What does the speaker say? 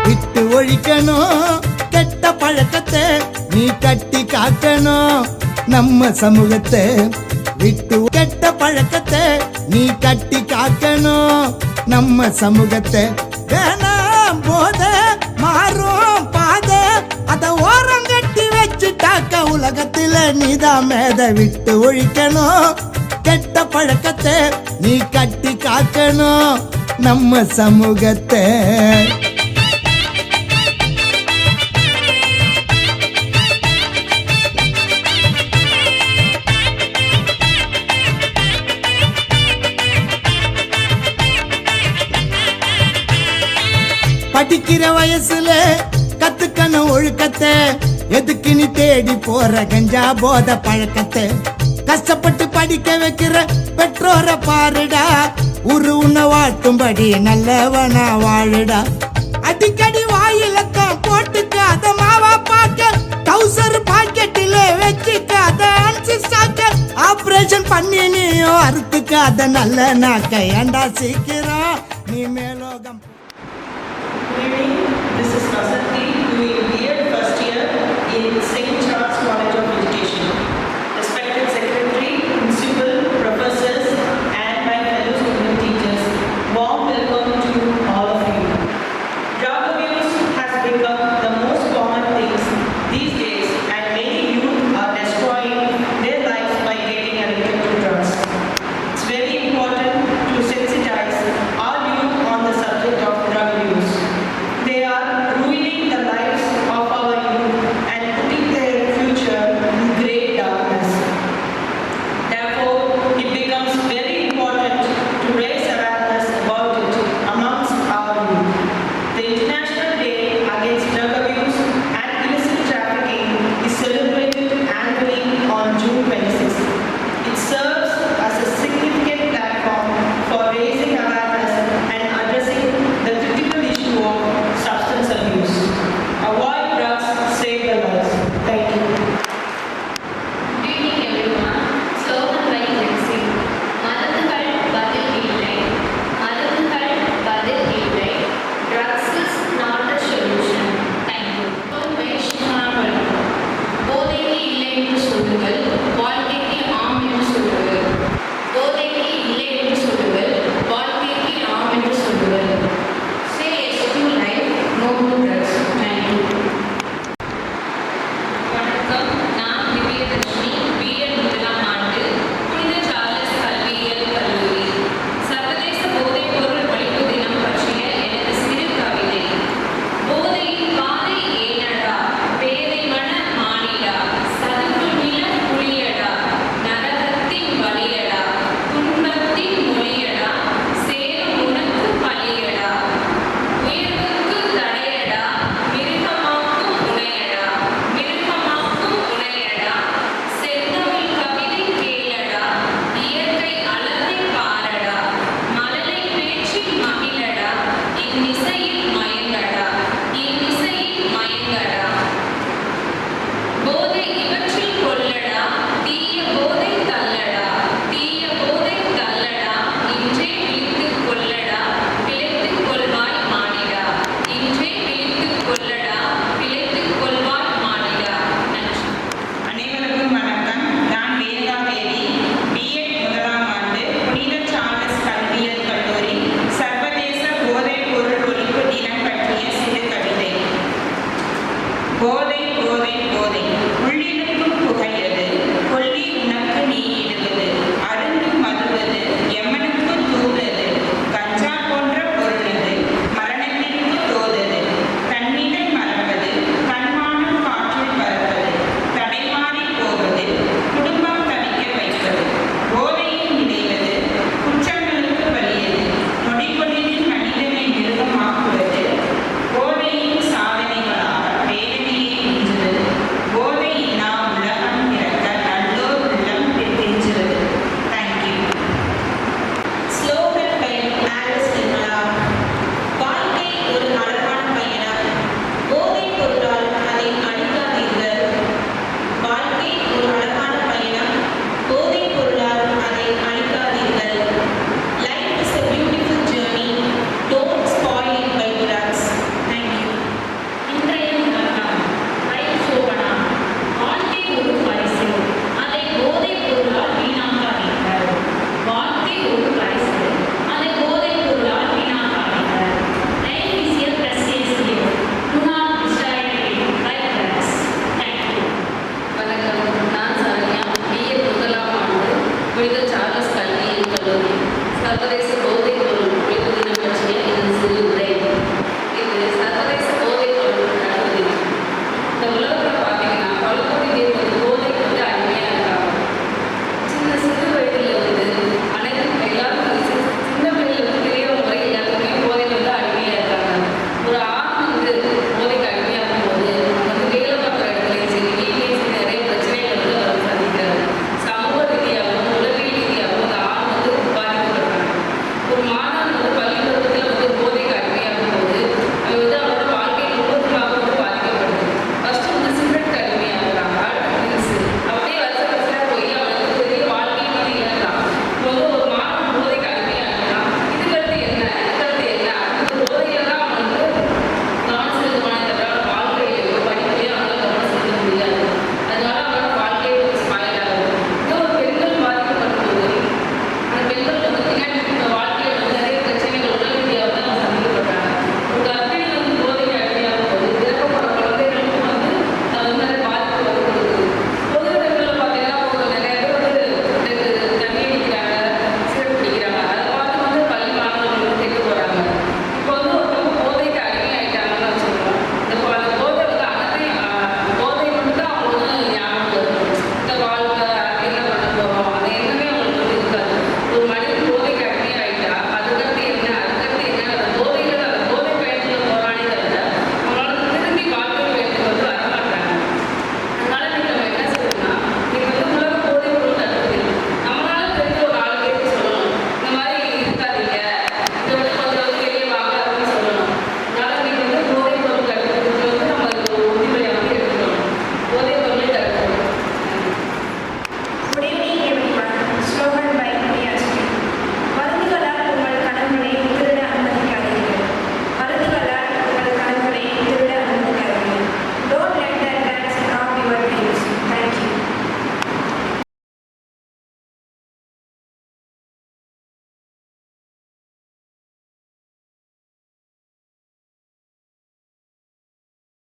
விட்டு ஒழிக்கணும் கெட்ட பழக்கத்தை நீ கட்டி காக்கணும் நம்ம சமூகத்தை விட்டு கெட்ட பழக்கத்தை நீ கட்டி காக்கணும் நம்ம சமூகத்தை வேணாம் போத மாறும் பாத அத ஓரம் கட்டி வச்சுட்டாக்க உலகத்துல நீதான் மேத விட்டு ஒழிக்கணும் கெட்ட பழக்கத்தை நீ கட்டி காக்கணும் நம்ம சமூகத்தை படிக்கிற வயசுல கத்துக்கணும் ஒழுக்கத்தை எதுக்கு நீ தேடி போற கஞ்சா போத பழக்கத்தை கஷ்டப்பட்டு படிக்க வைக்கிற பெற்றோரை பாருடா உன்னை வாழ்த்தும்படி நல்லவனா வாழுடா அடிக்கடி வாயிலக்கம் போட்டுக்காத மாவா பாக்க டவுசர் பாக்கெட்டில வச்சுக்காத ஆபரேஷன் பண்ணி நீயும் அறுத்துக்காத நல்ல நாக்க ஏண்டா சீக்கிரம் நீ மேலோகம். This is Vasanthi doing B.Ed first year in St. Charles College of Education. Respected Secretary, Principal, Professors and my fellow student teachers, warm welcome to all of you. Drug abuse has become the most common things these days and many youth are destroying their lives by getting addicted to drugs. It's very important to sensitize our youth on the subject of drug abuse. They are ruining the lives of our youth and putting their future in great darkness. Therefore, it becomes very important to raise awareness about it amongst our youth. The International